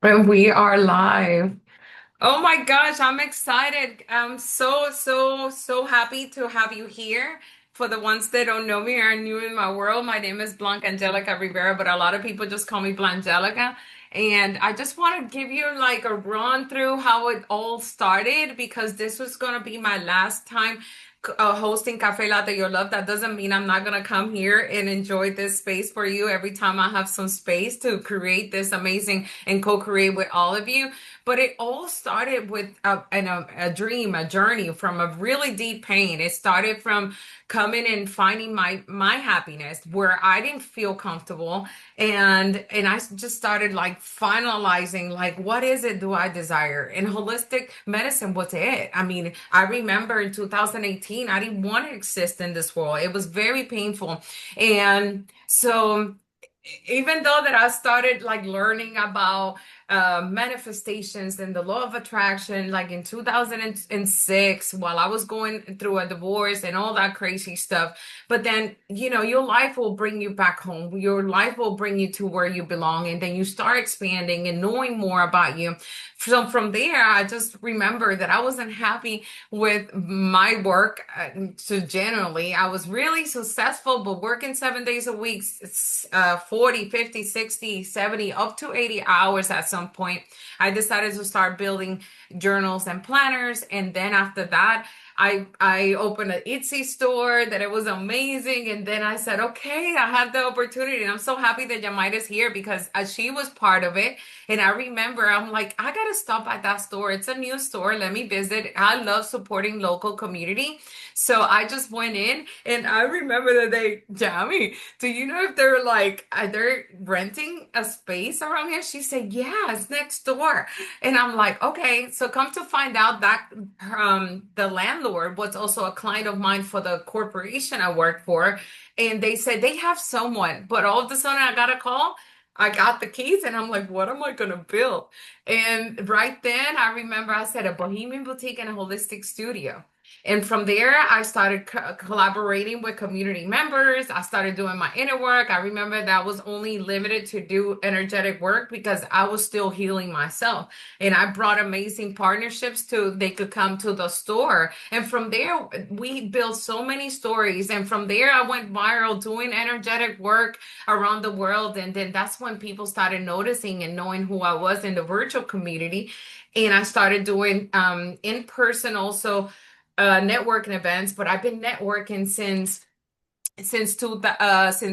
And we are live. Oh my gosh, I'm excited. I'm so happy to have you here. For the ones that don't know me or are new in my world, my name is Blanca Angelica Rivera, but a lot of people just call me Blangelica. And I just want to give you like a run through how it all started because this was going to be my last time hosting Cafe Latte Your Love. That doesn't mean I'm not going to come here and enjoy this space for you every time I have some space to create this amazing and co-create with all of you. But it all started with a dream, a journey from a really deep pain. It started from coming and finding my happiness where I didn't feel comfortable, and I just started like finalizing like what is it do I desire? And holistic medicine was it. I mean, I remember in 2018, I didn't want to exist in this world. It was very painful, and so even though that I started like learning about manifestations and the law of attraction like in 2006 while I was going through a divorce and all that crazy stuff. But then, your life will bring you back home. Your life will bring you to where you belong. And then you start expanding and knowing more about you. So from there, I just remember that I wasn't happy with my work. So generally, I was really successful, but working 7 days a week, 40, 50, 60, 70, up to 80 hours at some point. I decided to start building journals and planners. And then after that, I opened an Etsy store that it was amazing. And then I said, okay, I had the opportunity. And I'm so happy that Yamaita's here because she was part of it. And I remember I'm like, I gotta stop at that store. It's a new store. Let me visit. I love supporting local community. So I just went in and I remember that Jamie, do you know if they're like, are they renting a space around here? She said, yeah, it's next door. And I'm like, okay. So come to find out that the landlord was also a client of mine for the corporation I worked for. And they said they have someone, but all of a sudden I got a call. I got the keys and I'm like, what am I gonna build? And right then I remember I said a bohemian boutique and a holistic studio. And from there, I started collaborating with community members. I started doing my inner work. I remember that was only limited to do energetic work because I was still healing myself. And I brought amazing partnerships to they could come to the store. And from there, we built so many stories. And from there, I went viral doing energetic work around the world. And then that's when people started noticing and knowing who I was in the virtual community. And I started doing in person also networking events, but I've been networking since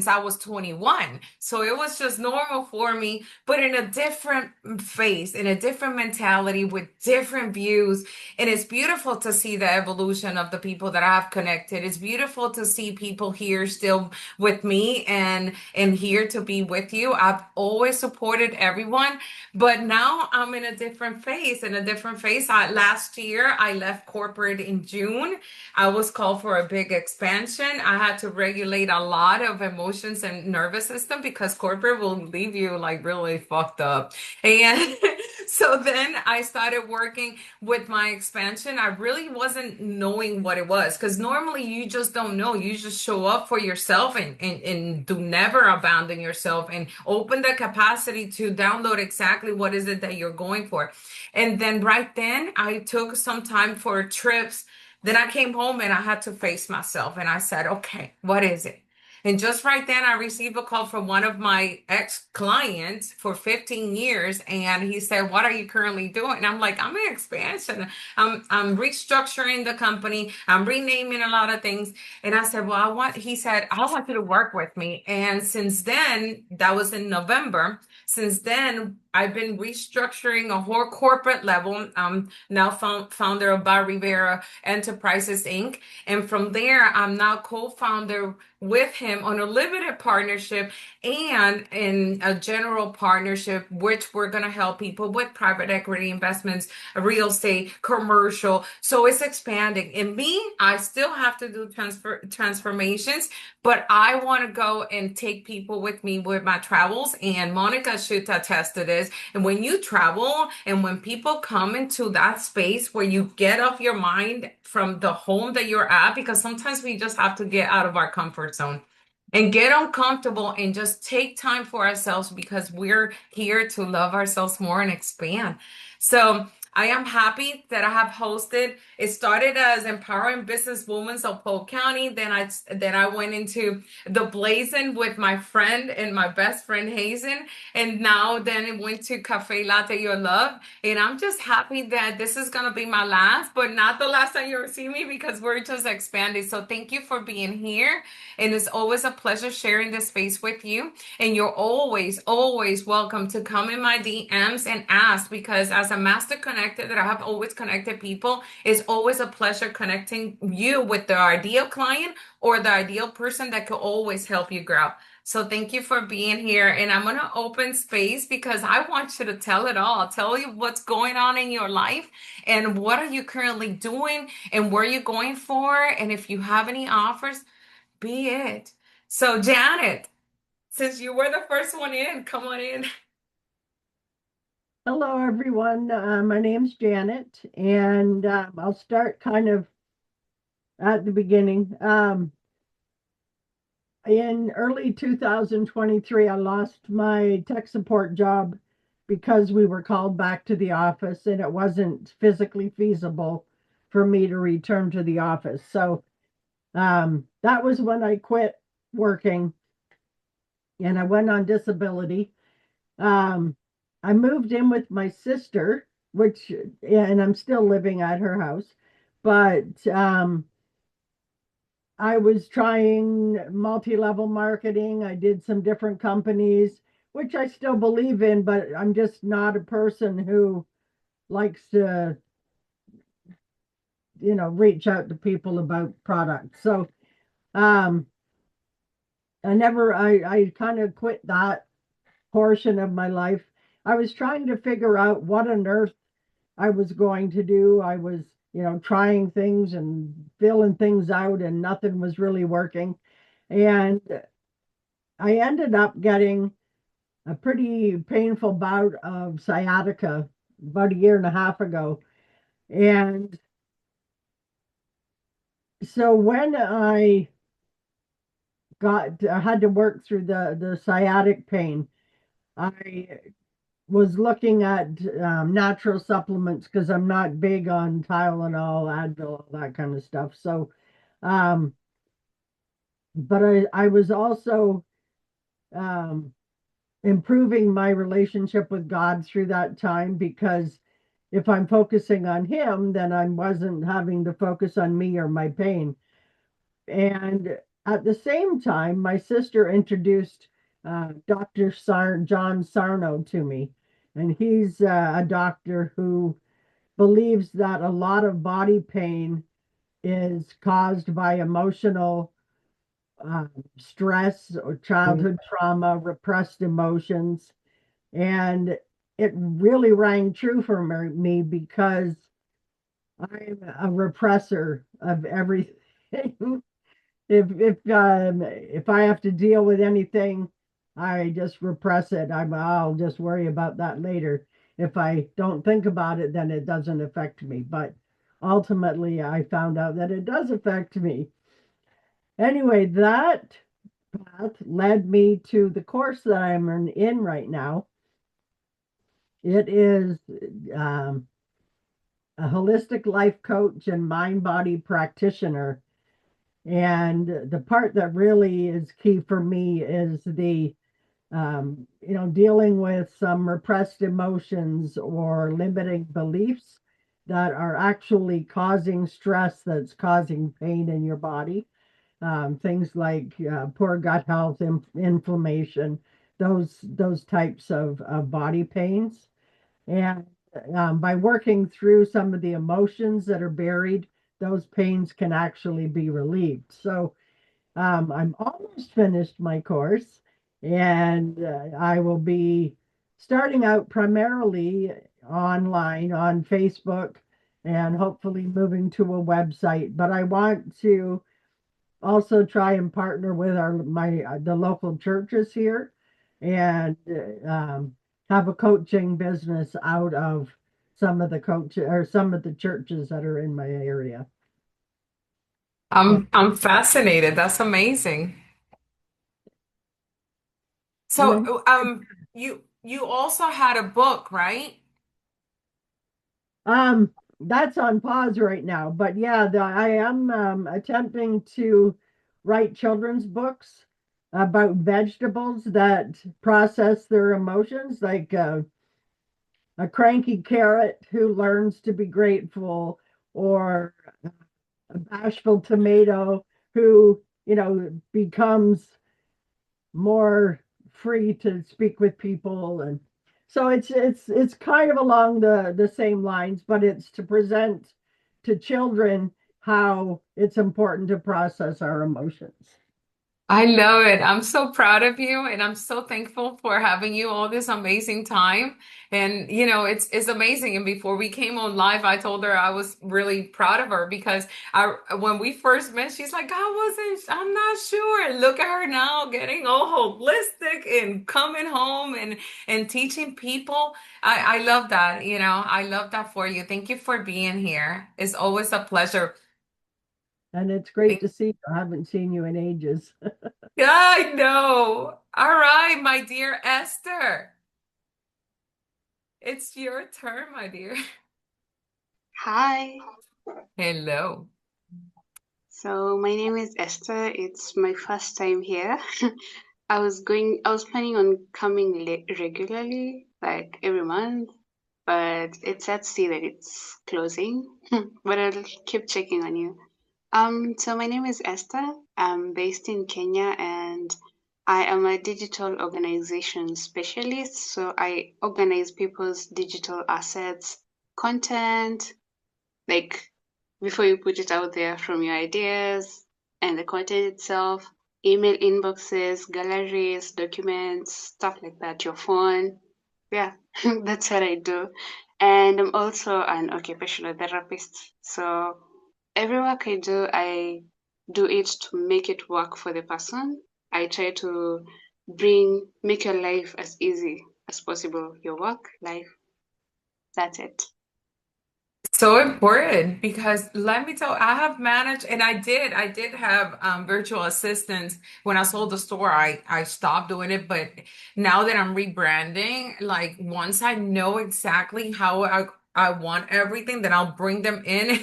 I was 21. So it was just normal for me, but in a different phase, in a different mentality with different views. And it's beautiful to see the evolution of the people that I've connected. It's beautiful to see people here still with me and here to be with you. I've always supported everyone, but now I'm in a different phase. In a different phase. Last year, I left corporate in June. I was called for a big expansion. I had to regulate a lot of emotions and nervous system because corporate will leave you like really fucked up. And so then I started working with my expansion. I really wasn't knowing what it was because normally you just don't know. You just show up for yourself and do never abandon yourself and open the capacity to download exactly what is it that you're going for. And then right then I took some time for trips. Then I came home and I had to face myself and I said, okay, what is it? And just right then, I received a call from one of my ex-clients for 15 years. And he said, what are you currently doing? And I'm like, I'm in expansion. I'm restructuring the company. I'm renaming a lot of things. And I said, well, he said, I want you to work with me. And since then, that was in November. Since then, I've been restructuring a whole corporate level. I'm now founder of Bar Rivera Enterprises Inc. And from there, I'm now co-founder with him on a limited partnership and in a general partnership, which we're going to help people with private equity investments, real estate, commercial. So it's expanding. And me, I still have to do transformations, but I want to go and take people with me with my travels. And Monica should attest to this. And when you travel and when people come into that space where you get off your mind from the home that you're at, because sometimes we just have to get out of our comfort zone. and get uncomfortable and just take time for ourselves because we're here to love ourselves more and expand. So I am happy that I have hosted. It started as Empowering Business Women of Polk County. Then I went into the Blazing with my friend and my best friend Hazen. And now then it went to Cafe Latte Your Love. And I'm just happy that this is gonna be my last, but not the last time you'll see me because we're just expanding. So thank you for being here. And it's always a pleasure sharing this space with you. And you're always, always welcome to come in my DMs and ask because as a master connector that I have always connected people, it's always a pleasure connecting you with the ideal client or the ideal person that could always help you grow. So thank you for being here. And I'm going to open space because I want you to tell it all. Tell you what's going on in your life and what are you currently doing and where you're going for. And if you have any offers, be it. So, Janet, since you were the first one in, come on in. Hello, everyone. My name's Janet, and I'll start kind of at the beginning. In early 2023, I lost my tech support job because we were called back to the office and it wasn't physically feasible for me to return to the office. So that was when I quit working and I went on disability. Um, I moved in with my sister, which, and I'm still living at her house, but I was trying multi-level marketing. I did some different companies, which I still believe in, but I'm just not a person who likes to, reach out to people about products. So um, I kind of quit that portion of my life. I was trying to figure out what on earth I was going to do. I was, trying things and filling things out, and nothing was really working. And I ended up getting a pretty painful bout of sciatica about a year and a half ago. And so when I had to work through the sciatic pain, I was looking at natural supplements because I'm not big on Tylenol, Advil, all that kind of stuff. So, um, but I was also um, improving my relationship with God through that time because if I'm focusing on Him, then I wasn't having to focus on me or my pain. And at the same time, my sister introduced Dr. John Sarno to me. And he's a doctor who believes that a lot of body pain is caused by emotional stress or childhood trauma, repressed emotions. And it really rang true for me because I'm a repressor of everything. If I have to deal with anything, I just repress it. I'll just worry about that later. If I don't think about it, then it doesn't affect me. But ultimately, I found out that it does affect me. Anyway, that path led me to the course that I'm in right now. It is um, a holistic life coach and mind body practitioner. And the part that really is key for me is dealing with some repressed emotions or limiting beliefs that are actually causing stress that's causing pain in your body. Things like poor gut health, inflammation, those types of body pains. And by working through some of the emotions that are buried, those pains can actually be relieved. So I'm almost finished my course, and I will be starting out primarily online on Facebook and hopefully moving to a website. But I want to also try and partner with the local churches here and have a coaching business out of some of the churches that are in my area. So I'm fascinated. That's amazing. And then So, you also had a book, right? that's on pause right now. But yeah, I am attempting to write children's books about vegetables that process their emotions, like a cranky carrot who learns to be grateful, or a bashful tomato who, becomes more free to speak with people. And so it's kind of along the same lines, but it's to present to children how it's important to process our emotions. I love it. I'm so proud of you and I'm so thankful for having you all this amazing time. And it's amazing. And before we came on live, I told her I was really proud of her because when we first met, she's like, I'm not sure. And look at her now getting all holistic and coming home and teaching people. I love that, I love that for you. Thank you for being here. It's always a pleasure. And it's great to see you. I haven't seen you in ages. Yeah, I know. All right, my dear Esther. It's your turn, my dear. Hi, Hello. so my name is Esther. It's my first time here. I was planning on coming regularly, like every month, but it's sad to see that it's closing. But I'll keep checking on you. So my name is Esther. I'm based in Kenya and I am a digital organization specialist. So I organize people's digital assets, content, like before you put it out there from your ideas and the content itself, email inboxes, galleries, documents, stuff like that, your phone. Yeah, that's what I do. And I'm also an occupational therapist. So every work I do it to make it work for the person. I try to make your life as easy as possible. Your work, life, that's it. So important because let me tell, I have managed and I did have virtual assistants when I sold the store. I stopped doing it, but now that I'm rebranding, like once I know exactly how I want everything, then I'll bring them in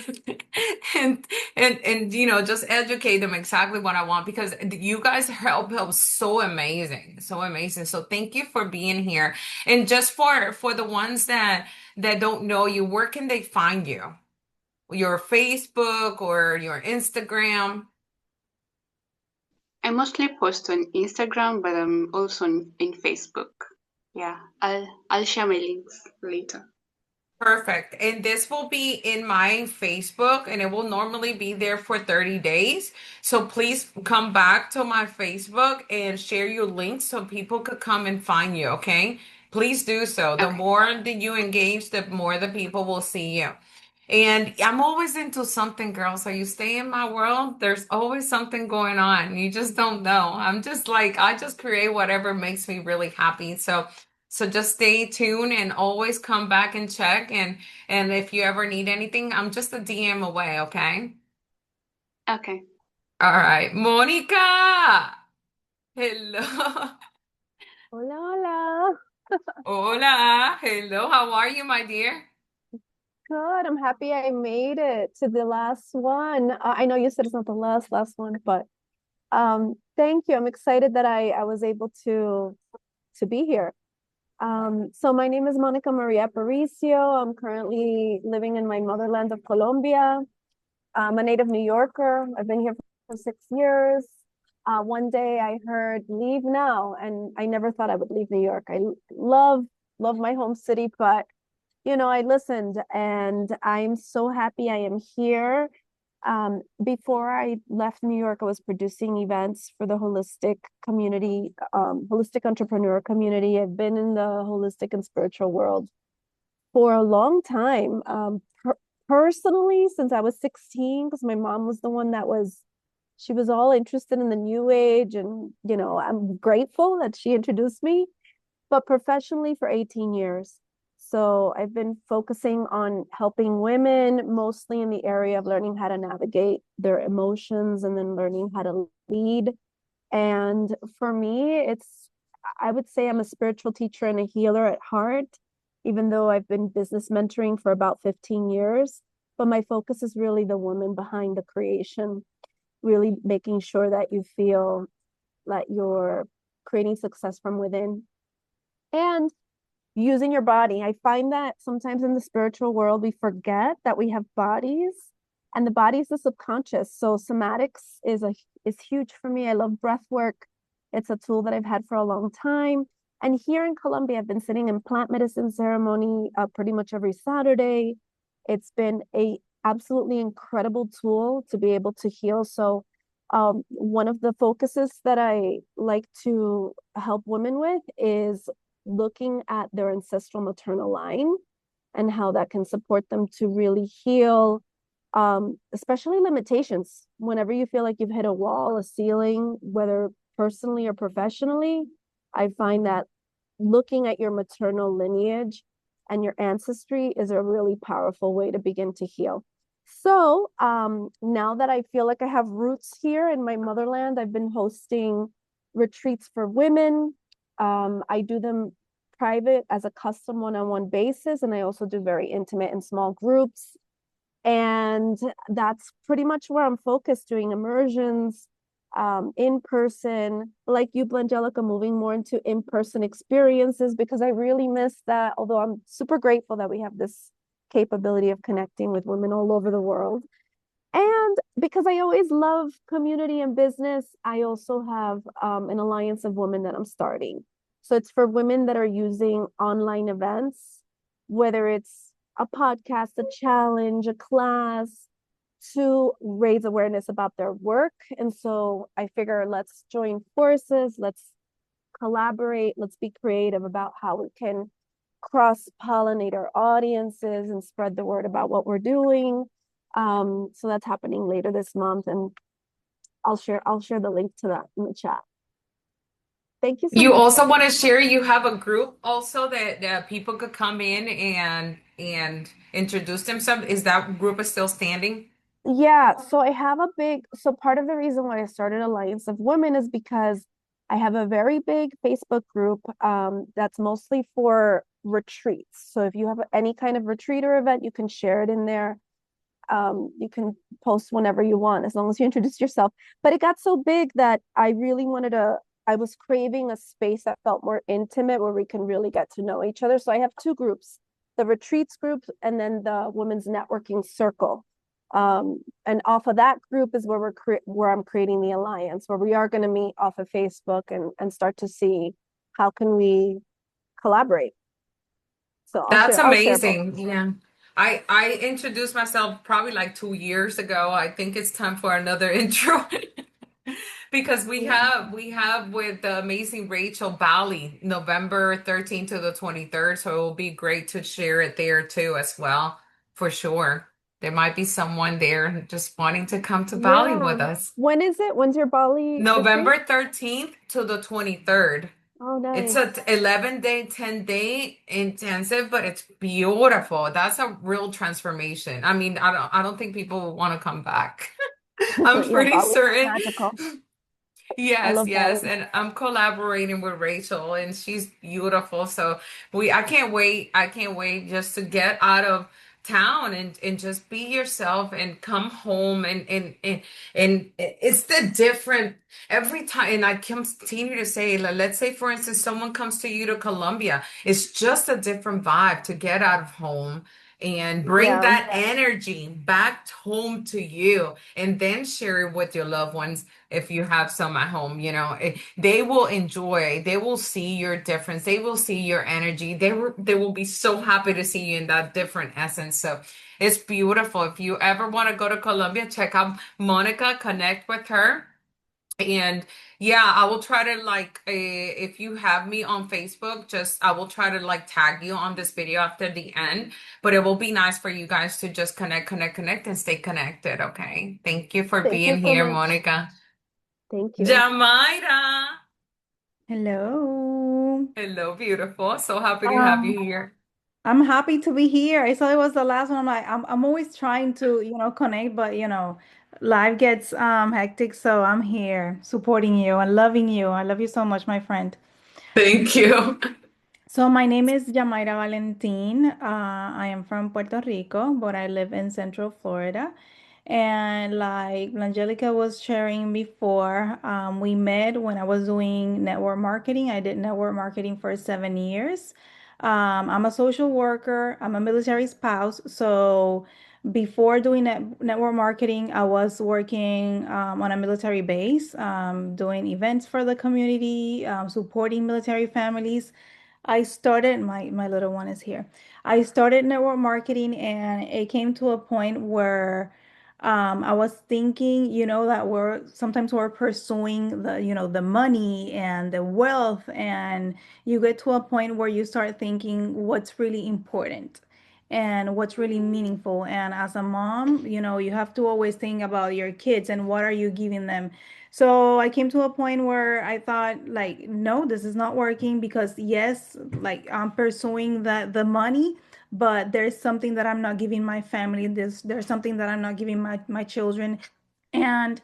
and and just educate them exactly what I want because you guys help so amazing, so amazing. So thank you for being here. And just for the ones that don't know you, where can they find you? Your Facebook or your Instagram? I mostly post on Instagram, but I'm also in Facebook. Yeah, I'll share my links later. Perfect. And this will be in my Facebook and it will normally be there for 30 days. So please come back to my Facebook and share your links so people could come and find you, okay? Please do so. The Okay, more that you engage, the more the people will see you. And I'm always into something, girl. So you stay in my world, there's always something going on. You just don't know. I'm just like, I just create whatever makes me really happy. So just stay tuned and always come back and check. And if you ever need anything, I'm just a DM away, okay? okay. All right. Monica. Hello. Hola, hola. Hola. Hello. How are you, my dear? Good. I'm happy I made it to the last one. I know you said it's not the last one, but thank you. I'm excited that I was able to be here. So my name is Monica Maria Aparicio. I'm currently living in my motherland of Colombia. I'm a native New Yorker. I've been here for 6 years. One day I heard leave now, and I never thought I would leave New York. I love my home city, but I listened and I'm so happy I am here. Before I left New York, I was producing events for the holistic community, holistic entrepreneur community. I've been in the holistic and spiritual world for a long time. Personally, since I was 16, because my mom was the one she was all interested in the new age. And, I'm grateful that she introduced me, but professionally for 18 years. So I've been focusing on helping women, mostly in the area of learning how to navigate their emotions and then learning how to lead. And for me, I would say I'm a spiritual teacher and a healer at heart, even though I've been business mentoring for about 15 years. But my focus is really the woman behind the creation, really making sure that you feel that you're creating success from within and using your body. I find that sometimes in the spiritual world, we forget that we have bodies and the body is the subconscious. So somatics is huge for me. I love breath work. It's a tool that I've had for a long time. And here in Colombia, I've been sitting in plant medicine ceremony pretty much every Saturday. It's been a absolutely incredible tool to be able to heal. So one of the focuses that I like to help women with is looking at their ancestral maternal line and how that can support them to really heal, especially limitations. Whenever you feel like you've hit a wall, a ceiling, whether personally or professionally, I find that looking at your maternal lineage and your ancestry is a really powerful way to begin to heal. So now that I feel like I have roots here in my motherland, I've been hosting retreats for women. I do them private as a custom one-on-one basis, and I also do very intimate and small groups. And that's pretty much where I'm focused, doing immersions, in person, like you, Blangelica, moving more into in-person experiences because I really miss that. Although I'm super grateful that we have this capability of connecting with women all over the world. And because I always love community and business, I also have an alliance of women that I'm starting. So it's for women that are using online events, whether it's a podcast, a challenge, a class, to raise awareness about their work. And so I figure let's join forces, let's collaborate, let's be creative about how we can cross pollinate our audiences and spread the word about what we're doing. So that's happening later this month, and I'll share the link to that in the chat. Thank you so You much. also want to share, you have a group also that people could come in and introduce themselves. Is that group is still standing? Yeah, so I have a big, so part of the reason why I started Alliance of Women is because I have a very big Facebook group that's mostly for retreats. So if you have any kind of retreat or event, you can share it in there. You can post whenever you want, as long as you introduce yourself. But it got so big that I really wanted to, I was craving a space that felt more intimate where we can really get to know each other. So I have two groups, the retreats group and then the women's networking circle. And off of that group is where where I'm creating the alliance, where we are going to meet off of Facebook and start to see how can we collaborate. So That's I'll share both. amazing. Yeah. I introduced myself probably like 2 years ago. I think it's time for another intro. Because we have with the amazing Rachel Bali, November 13th to the 23rd. So it will be great to share it there too as well, for sure. There might be someone there just wanting to come to Bali Yeah. with us. When is it? When's your Bali retreat? November 13th to the 23rd. Oh, It's a nice. 11-day, 10-day intensive, but it's beautiful. That's a real transformation. I mean, I don't think people will want to come back. I'm Yeah, pretty Bali is certain. magical. I Yes, love yes, Bali. and I'm collaborating with Rachel, and she's beautiful. So I can't wait. I can't wait just to get out of town and just be yourself and come home and it's the different every time. And I continue to say, like, let's say for instance, someone comes to you to Colombia, it's just a different vibe to get out of home and bring Yeah. that energy back home to you, and then share it with your loved ones if you have some at home, they will enjoy, they will see your difference, they will see your energy, they will be so happy to see you in that different essence. So it's beautiful. If you ever want to go to Colombia, check out Monica, connect with her. And yeah, I will try to like if you have me on Facebook, just I will try to like tag you on this video after the end. But it will be nice for you guys to just connect and stay connected. Okay. Thank you for Thank you being so here, much. Monica. Thank you. Jamaira. Hello. Hello, beautiful. So happy to have you Um, here. I'm happy to be here. I saw it was the last one. I'm always trying to, connect, but life gets hectic, so I'm here supporting you and loving you. I love you so much, my friend. Thank you. So my name is Yamaira Valentin. I am from Puerto Rico, but I live in Central Florida. And like Angelica was sharing before, we met when I was doing network marketing. I did network marketing for 7 years. I'm a social worker. I'm a military spouse. So before doing network marketing, I was working on a military base, doing events for the community, supporting military families. I started my little one is here. I started network marketing and it came to a point where I was thinking, that we're pursuing the money and the wealth, and you get to a point where you start thinking what's really important and what's really meaningful. And as a mom, you have to always think about your kids and what are you giving them. So I came to a point where I thought, like, no, this is not working because yes, like I'm pursuing the money, but there's something that I'm not giving my family. There's something that I'm not giving my children. And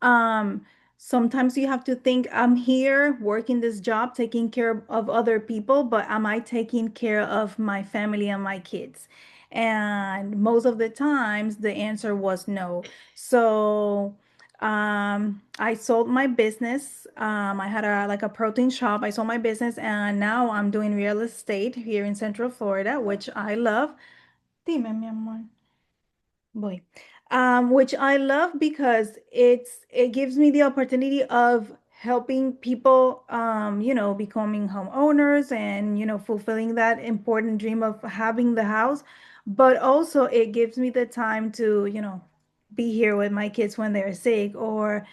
um sometimes you have to think, I'm here working this job, taking care of other people, but am I taking care of my family and my kids? And most of the times the answer was no. So I sold my business. I had a protein shop. I sold my business and now I'm doing real estate here in Central Florida, which I love. Dime, mi amor. Boy, which I love because it gives me the opportunity of helping people, becoming homeowners and fulfilling that important dream of having the house. But also it gives me the time to be here with my kids when they're sick, or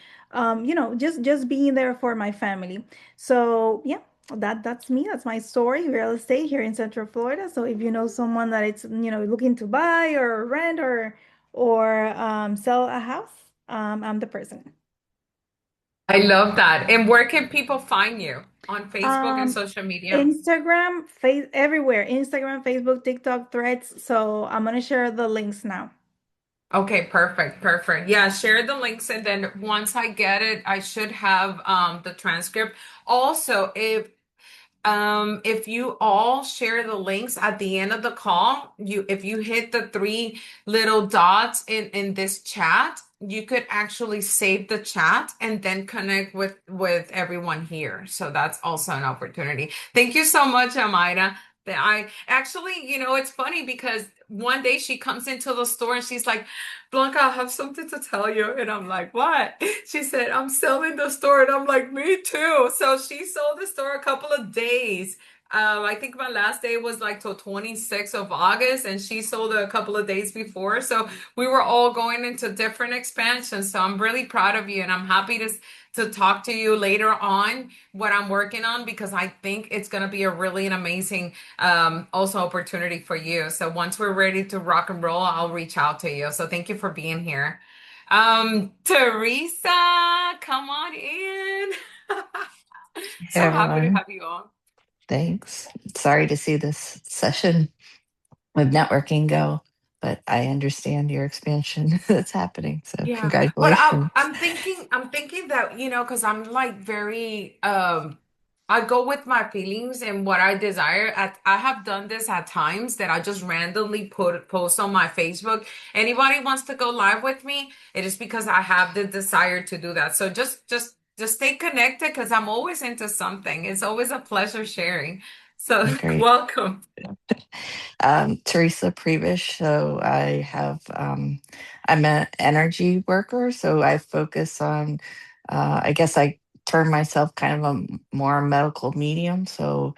just being there for my family. So yeah, that's me. That's my story. Real estate here in Central Florida. So if you know someone that it's looking to buy or rent or sell a house, I'm the person. I love that. And where can people find you? On Facebook and Um, social media? Instagram, face everywhere. Instagram, Facebook, TikTok, Threads. So I'm gonna share the links now. Okay, perfect, perfect. Yeah, share the links and then once I get it, I should have the transcript. Also, if you all share the links at the end of the call, if you hit the three little dots in this chat, you could actually save the chat and then connect with everyone here. So that's also an opportunity. Thank you so much, Amira. That I actually, it's funny because one day she comes into the store and she's like, Blanca, I have something to tell you. And I'm like, what? She said, I'm selling the store. And I'm like, me too. So she sold the store a couple of days. I think my last day was like till 26th of August, and she sold it a couple of days before. So we were all going into different expansions. So I'm really proud of you, and I'm happy to talk to you later on what I'm working on because I think it's going to be a really an amazing also opportunity for you. So once we're ready to rock and roll, I'll reach out to you. So thank you for being here. Teresa, come on in. Hey So happy to everyone, have you on. thanks. Sorry to see this session with networking go, but I understand your expansion that's happening. So Yeah, but congratulations. I'm thinking that, because I'm like very I go with my feelings and what I desire. I have done this at times that I just randomly post on my Facebook. Anybody wants to go live with me? It is because I have the desire to do that. So just stay connected because I'm always into something. It's always a pleasure sharing. So Great. welcome. Teresa Prevish. So I'm an energy worker. So I focus on, I guess I term myself kind of a more medical medium. So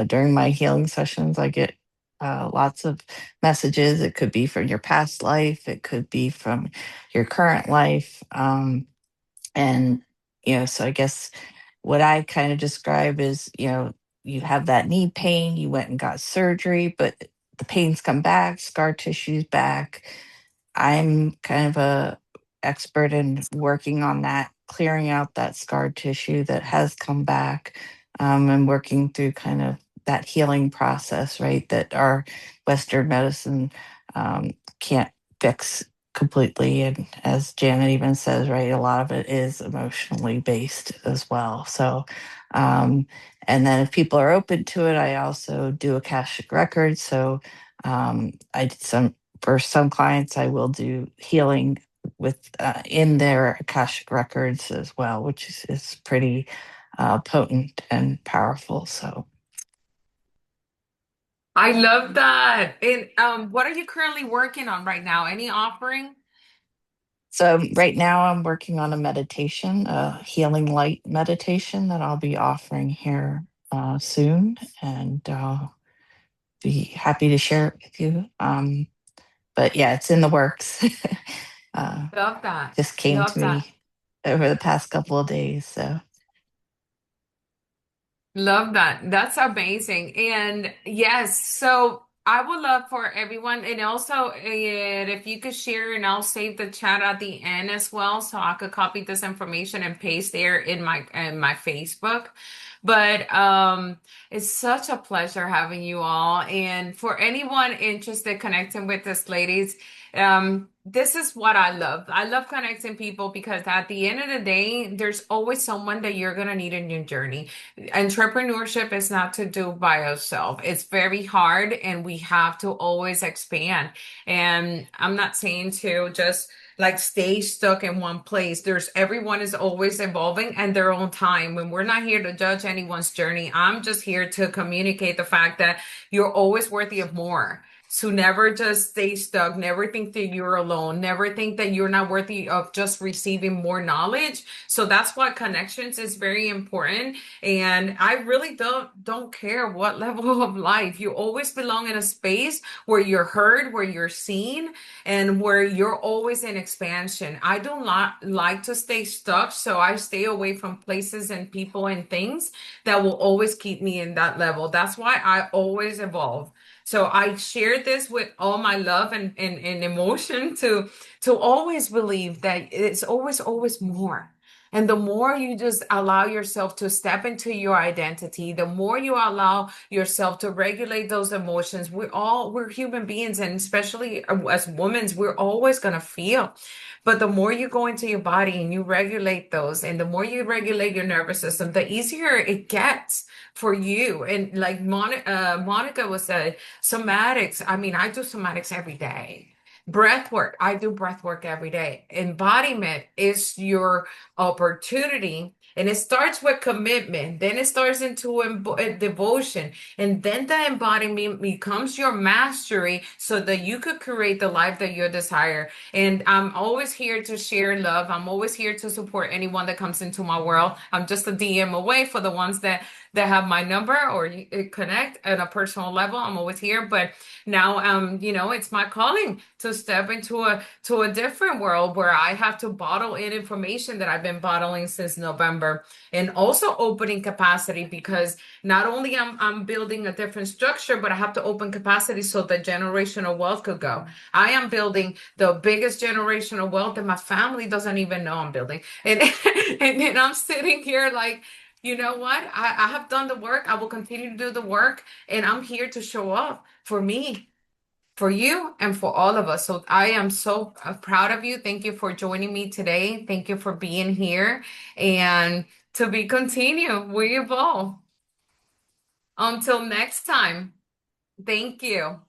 during my healing sessions, I get lots of messages. It could be from your past life, it could be from your current life. And, so I guess what I kind of describe is, you have that knee pain, you went and got surgery, but the pain's come back, scar tissue's back. I'm kind of a expert in working on that, clearing out that scar tissue that has come back, and working through kind of that healing process, right? That our Western medicine can't fix completely. And as Janet even says, right, a lot of it is emotionally based as well. So, um, And then if people are open to it, I also do Akashic records. So I did some for some clients, I will do healing with in their Akashic records as well, which is pretty potent and powerful. So I love that. And what are you currently working on right now? Any offering? So right now I'm working on a meditation, a healing light meditation that I'll be offering here soon, and be happy to share it with you. But yeah, it's in the works. uh, Love that. just came to Love that. me over the past couple of days. So Love that. That's amazing. And yes, so I would love for everyone, and also if you could share, and I'll save the chat at the end as well, so I could copy this information and paste there in my Facebook. But it's such a pleasure having you all. And for anyone interested connecting with us, ladies, this is what I love. I love connecting people because at the end of the day, there's always someone that you're gonna need in your journey. Entrepreneurship is not to do by yourself. It's very hard and we have to always expand. And I'm not saying to just like stay stuck in one place. There's everyone is always evolving and their own time. When we're not here to judge anyone's journey, I'm just here to communicate the fact that you're always worthy of more. So never just stay stuck. Never think that you're alone. Never think that you're not worthy of just receiving more knowledge. So that's why connections is very important. And I really don't care what level of life. You always belong in a space where you're heard, where you're seen, and where you're always in expansion. I do not like to stay stuck, so I stay away from places and people and things that will always keep me in that level. That's why I always evolve. So I share this with all my love and emotion to always believe that it's always more. And the more you just allow yourself to step into your identity, the more you allow yourself to regulate those emotions, we're human beings, and especially as women, we're always gonna feel. But the more you go into your body and you regulate those, and the more you regulate your nervous system, the easier it gets for you. And like Monica was saying, somatics. I mean, I do somatics every day. Breath work, I do breath work every day. Embodiment is your opportunity. And it starts with commitment, then it starts into devotion, and then the embodiment becomes your mastery so that you could create the life that you desire. And I'm always here to share love. I'm always here to support anyone that comes into my world. I'm just a DM away for the ones that have my number or connect at a personal level. I'm always here. But now, it's my calling to step into a different world where I have to bottle in information that I've been bottling since November, and also opening capacity because not only I'm building a different structure, but I have to open capacity so that generational wealth could go. I am building the biggest generational wealth that my family doesn't even know I'm building. And and then I'm sitting here like, you know what? I have done the work. I will continue to do the work, and I'm here to show up for me, for you, and for all of us. So I am so proud of you. Thank you for joining me today. Thank you for being here. And to be continued, we evolve. Until next time, thank you.